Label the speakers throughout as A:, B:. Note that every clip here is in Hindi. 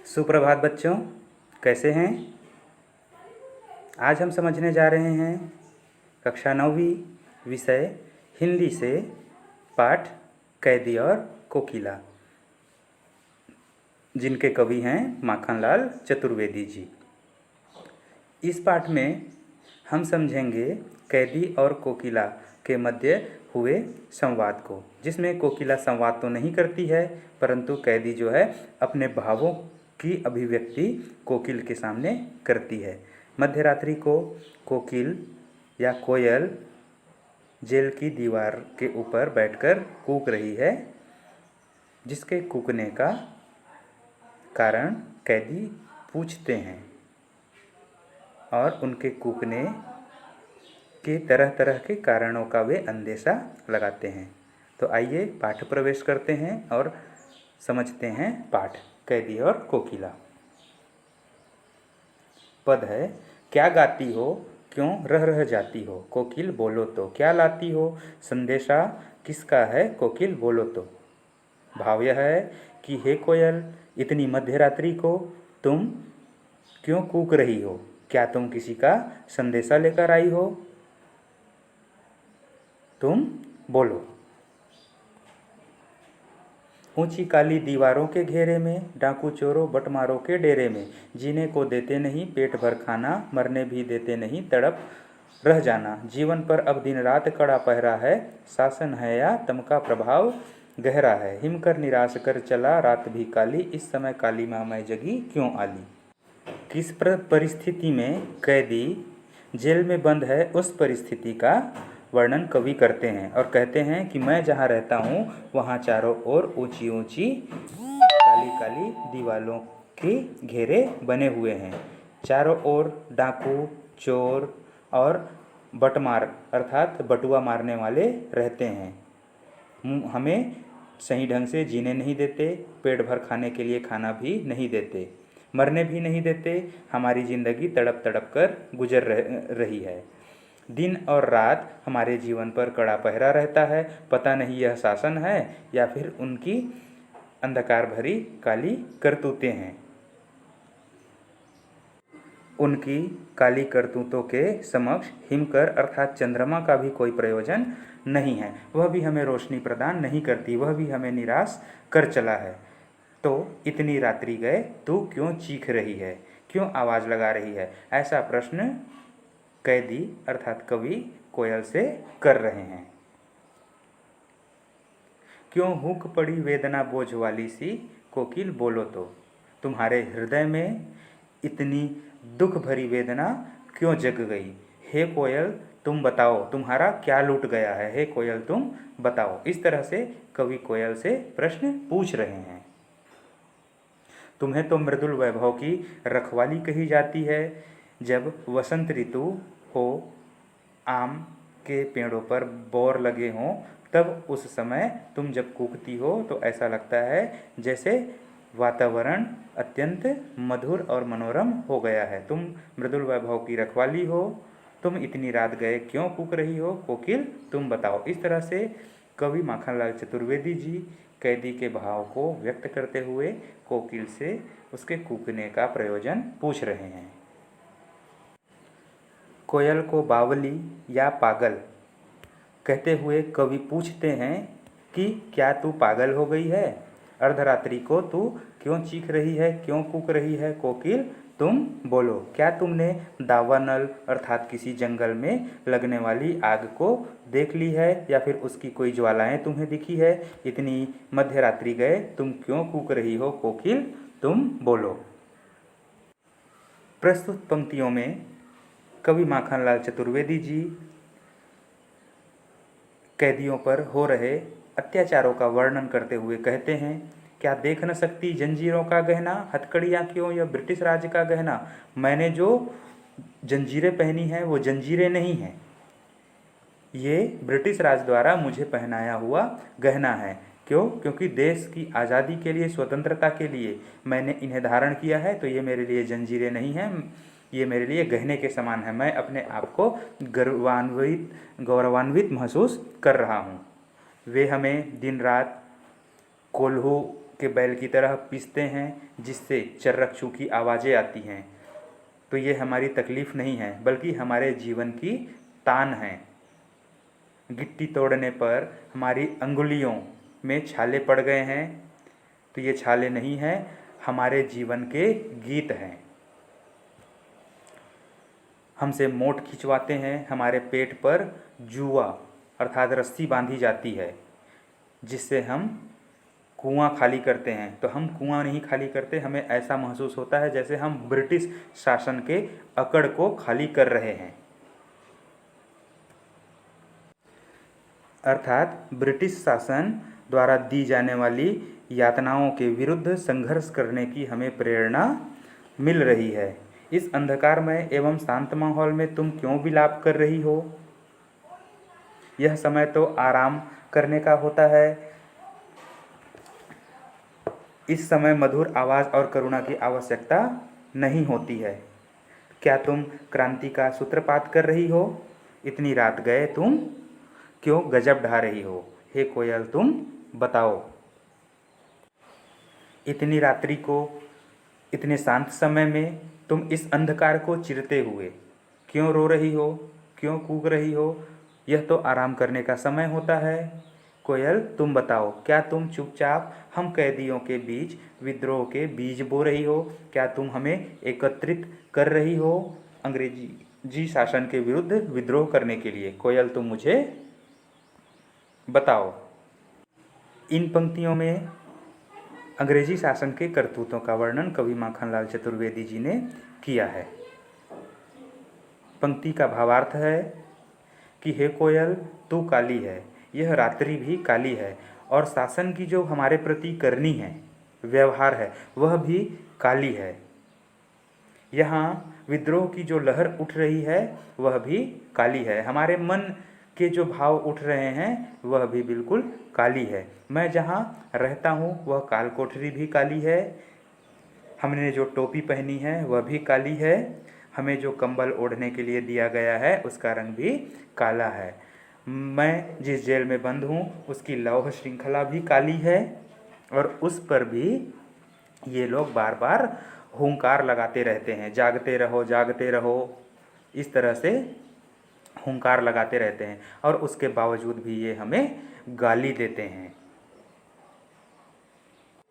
A: सुप्रभात बच्चों, कैसे हैं? आज हम समझने जा रहे हैं कक्षा 9वीं विषय हिंदी से पाठ कैदी और कोकिला, जिनके कवि हैं माखनलाल चतुर्वेदी जी। इस पाठ में हम समझेंगे कैदी और कोकिला के मध्य हुए संवाद को, जिसमें कोकिला संवाद तो नहीं करती है, परंतु कैदी जो है अपने भावों की अभिव्यक्ति कोकिल के सामने करती है। मध्यरात्रि को कोकिल या कोयल जेल की दीवार के ऊपर बैठकर कूक रही है, जिसके कूकने का कारण कैदी पूछते हैं और उनके कूकने के तरह तरह के कारणों का वे अंदेशा लगाते हैं। तो आइए पाठ प्रवेश करते हैं और समझते हैं पाठ कैदी और कोकिला। पद है, क्या गाती हो, क्यों रह रह जाती हो, कोकिल बोलो तो, क्या लाती हो, संदेशा किसका है, कोकिल बोलो तो। भाव यह है कि हे कोयल, इतनी मध्यरात्रि को तुम क्यों कूक रही हो, क्या तुम किसी का संदेशा लेकर आई हो, तुम बोलो। ऊंची काली दीवारों के घेरे में, डाकू चोरों बटमारों के डेरे में, जीने को देते नहीं पेट भर खाना, मरने भी देते नहीं तड़प रह जाना। जीवन पर अब दिन रात कड़ा पहरा है, शासन है या तम का प्रभाव गहरा है। हिमकर निराश कर चला रात भी काली, इस समय काली माँ मैं जगी क्यों आली। किस परिस्थिति में कैदी जेल में बंद है, उस परिस्थिति का वर्णन कवि करते हैं और कहते हैं कि मैं जहाँ रहता हूँ वहाँ चारों ओर ऊंची ऊंची काली काली दीवालों के घेरे बने हुए हैं। चारों ओर डाकू चोर और बटमार अर्थात बटुआ मारने वाले रहते हैं। हमें सही ढंग से जीने नहीं देते, पेट भर खाने के लिए खाना भी नहीं देते, मरने भी नहीं देते। हमारी ज़िंदगी तड़प तड़प कर गुजर रही है। दिन और रात हमारे जीवन पर कड़ा पहरा रहता है। पता नहीं यह शासन है या फिर उनकी अंधकार भरी काली करतूतें हैं। उनकी काली करतूतों के समक्ष हिमकर अर्थात चंद्रमा का भी कोई प्रयोजन नहीं है। वह भी हमें रोशनी प्रदान नहीं करती, वह भी हमें निराश कर चला है। तो इतनी रात्रि गए तू क्यों चीख रही है, क्यों आवाज़ लगा रही है, ऐसा प्रश्न कैदी अर्थात कवि कोयल से कर रहे हैं। क्यों हुक पड़ी वेदना बोझ वाली सी, कोकिल बोलो तो। तुम्हारे हृदय में इतनी दुख भरी वेदना क्यों जग गई, हे कोयल तुम बताओ, तुम्हारा क्या लूट गया है, हे कोयल तुम बताओ। इस तरह से कवि कोयल से प्रश्न पूछ रहे हैं। तुम्हें तो मृदुल वैभव की रखवाली कही जाती है। जब वसंत ऋतु हो, आम के पेड़ों पर बोर लगे हों, तब उस समय तुम जब कूकती हो तो ऐसा लगता है जैसे वातावरण अत्यंत मधुर और मनोरम हो गया है। तुम मृदुल वैभव की रखवाली हो, तुम इतनी रात गए क्यों कूक रही हो, कोकिल तुम बताओ। इस तरह से कवि माखनलाल चतुर्वेदी जी कैदी के भाव को व्यक्त करते हुए कोकिल से उसके कूकने का प्रयोजन पूछ रहे हैं। कोयल को बावली या पागल कहते हुए कवि पूछते हैं कि क्या तू पागल हो गई है, अर्धरात्रि को तू क्यों चीख रही है, क्यों कूक रही है, कोकिल तुम बोलो। क्या तुमने दावानल अर्थात किसी जंगल में लगने वाली आग को देख ली है या फिर उसकी कोई ज्वालाएं तुम्हें दिखी है। इतनी मध्यरात्रि गए तुम क्यों कूक रही हो, कोकिल तुम बोलो। प्रस्तुत पंक्तियों में कवि माखनलाल चतुर्वेदी जी कैदियों पर हो रहे अत्याचारों का वर्णन करते हुए कहते हैं, क्या देख न सकती जंजीरों का गहना, हथकड़ियाँ क्यों यह ब्रिटिश राज का गहना। मैंने जो जंजीरें पहनी हैं वो जंजीरें नहीं हैं, ये ब्रिटिश राज द्वारा मुझे पहनाया हुआ गहना है। क्यों? क्योंकि देश की आज़ादी के लिए, स्वतंत्रता के लिए मैंने इन्हें धारण किया है, तो ये मेरे लिए जंजीरें नहीं हैं, ये मेरे लिए गहने के समान है। मैं अपने आप को गौरवान्वित महसूस कर रहा हूँ। वे हमें दिन रात कोल्हू के बैल की तरह पीसते हैं, जिससे चर्रकचू की आवाज़ें आती हैं, तो ये हमारी तकलीफ़ नहीं है बल्कि हमारे जीवन की तान है। गिट्टी तोड़ने पर हमारी अंगुलियों में छाले पड़ गए हैं, तो ये छाले नहीं हैं, हमारे जीवन के गीत हैं। हमसे मोट खिंचवाते हैं, हमारे पेट पर जुआ अर्थात रस्सी बांधी जाती है, जिससे हम कुआं खाली करते हैं। तो हम कुआं नहीं खाली करते, हमें ऐसा महसूस होता है जैसे हम ब्रिटिश शासन के अकड़ को खाली कर रहे हैं। अर्थात ब्रिटिश शासन द्वारा दी जाने वाली यातनाओं के विरुद्ध संघर्ष करने की हमें प्रेरणा मिल रही है। इस अंधकारमय एवं शांत माहौल में तुम क्यों विलाप कर रही हो? यह समय तो आराम करने का होता है। इस समय मधुर आवाज़ और करुणा की आवश्यकता नहीं होती है। क्या तुम क्रांति का सूत्रपात कर रही हो? इतनी रात गए तुम क्यों गजब ढा रही हो? हे कोयल, तुम बताओ। इतनी रात्रि को, इतने शांत समय में तुम इस अंधकार को चिरते हुए क्यों रो रही हो, क्यों कूक रही हो? यह तो आराम करने का समय होता है। कोयल, तुम बताओ, क्या तुम चुपचाप हम कैदियों के बीच विद्रोह के बीज बो रही हो? क्या तुम हमें एकत्रित कर रही हो अंग्रेजी शासन के विरुद्ध विद्रोह करने के लिए? कोयल, तुम मुझे बताओ। इन पंक्तियों में अंग्रेजी शासन के करतूतों का वर्णन कवि माखनलाल चतुर्वेदी जी ने किया है। पंक्ति का भावार्थ है कि हे कोयल, तू काली है, यह रात्रि भी काली है, और शासन की जो हमारे प्रति करनी है, व्यवहार है, वह भी काली है। यहाँ विद्रोह की जो लहर उठ रही है वह भी काली है। हमारे मन के जो भाव उठ रहे हैं वह भी बिल्कुल काली है। मैं जहाँ रहता हूँ वह काल कोठरी भी काली है। हमने जो टोपी पहनी है वह भी काली है। हमें जो कंबल ओढ़ने के लिए दिया गया है उसका रंग भी काला है। मैं जिस जेल में बंद हूँ उसकी लौह श्रृंखला भी काली है, और उस पर भी ये लोग बार बार हुंकार लगाते रहते हैं, जागते रहो जागते रहो, इस तरह से हुंकार लगाते रहते हैं, और उसके बावजूद भी ये हमें गाली देते हैं।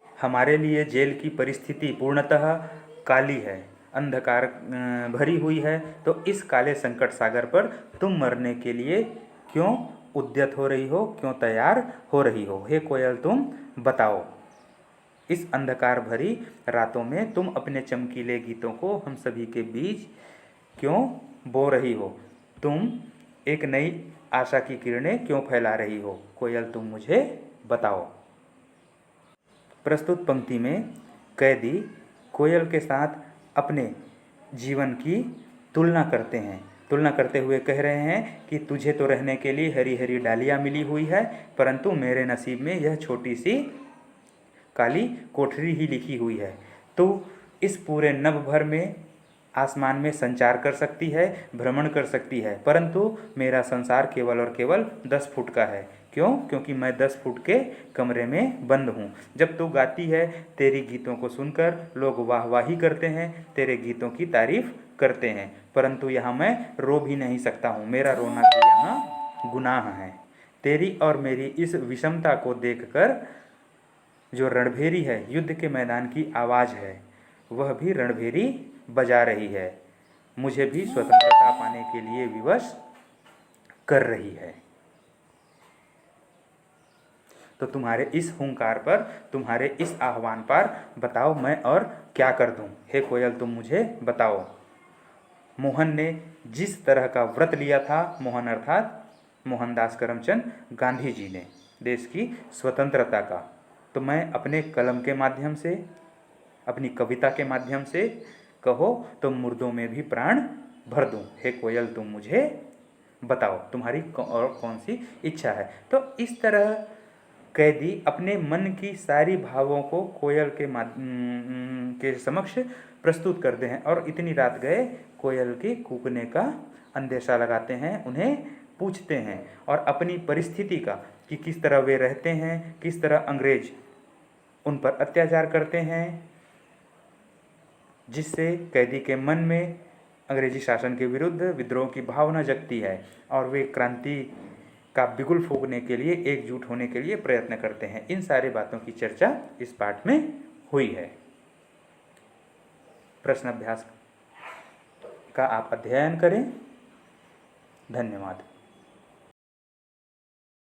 A: हमारे लिए जेल की परिस्थिति पूर्णतः काली है, अंधकार भरी हुई है। तो इस काले संकट सागर पर तुम मरने के लिए क्यों उद्यत हो रही हो, क्यों तैयार हो रही हो? हे कोयल, तुम बताओ। इस अंधकार भरी रातों में तुम अपने चमकीले गीतों को हम सभी के बीच क्यों बो रही हो? तुम एक नई आशा की किरणें क्यों फैला रही हो? कोयल, तुम मुझे बताओ। प्रस्तुत पंक्ति में कैदी कोयल के साथ अपने जीवन की तुलना करते हैं। तुलना करते हुए कह रहे हैं कि तुझे तो रहने के लिए हरी हरी डालियाँ मिली हुई है, परंतु मेरे नसीब में यह छोटी सी काली कोठरी ही लिखी हुई है। तो इस पूरे नभ भर में आसमान में संचार कर सकती है, भ्रमण कर सकती है, परंतु मेरा संसार केवल और केवल 10 फुट का है। क्यों? क्योंकि मैं 10 फुट के कमरे में बंद हूँ। जब तू गाती है, तेरी गीतों को सुनकर लोग वाहवाही करते हैं, तेरे गीतों की तारीफ करते हैं, परंतु यहाँ मैं रो भी नहीं सकता हूँ। मेरा रोना भी यहाँ गुनाह है। तेरी और मेरी इस विषमता को देखकर जो रणभेरी है, युद्ध के मैदान की आवाज़ है, वह भी रणभेरी बजा रही है, मुझे भी स्वतंत्रता पाने के लिए विवश कर रही है। तो तुम्हारे इस हुंकार पर, तुम्हारे इस आह्वान पर बताओ मैं और क्या कर दूं? हे कोयल, तुम मुझे बताओ। मोहन ने जिस तरह का व्रत लिया था, मोहन अर्थात मोहनदास करमचंद गांधी जी ने, देश की स्वतंत्रता का, तो मैं अपने कलम के माध्यम से, अपनी कविता के माध्यम से, कहो तो मुर्दों में भी प्राण भर दूं। हे कोयल, तुम मुझे बताओ, तुम्हारी और कौन सी इच्छा है? तो इस तरह कैदी अपने मन की सारी भावों को कोयल के समक्ष प्रस्तुत करते हैं, और इतनी रात गए कोयल के कूकने का अंदेशा लगाते हैं, उन्हें पूछते हैं, और अपनी परिस्थिति का कि किस तरह वे रहते हैं, किस तरह अंग्रेज उन पर अत्याचार करते हैं, जिससे कैदी के मन में अंग्रेजी शासन के विरुद्ध विद्रोह की भावना जगती है और वे क्रांति का बिगुल फूंकने के लिए, एकजुट होने के लिए प्रयत्न करते हैं। इन सारी बातों की चर्चा इस पाठ में हुई है। प्रश्न अभ्यास का आप अध्ययन करें। धन्यवाद।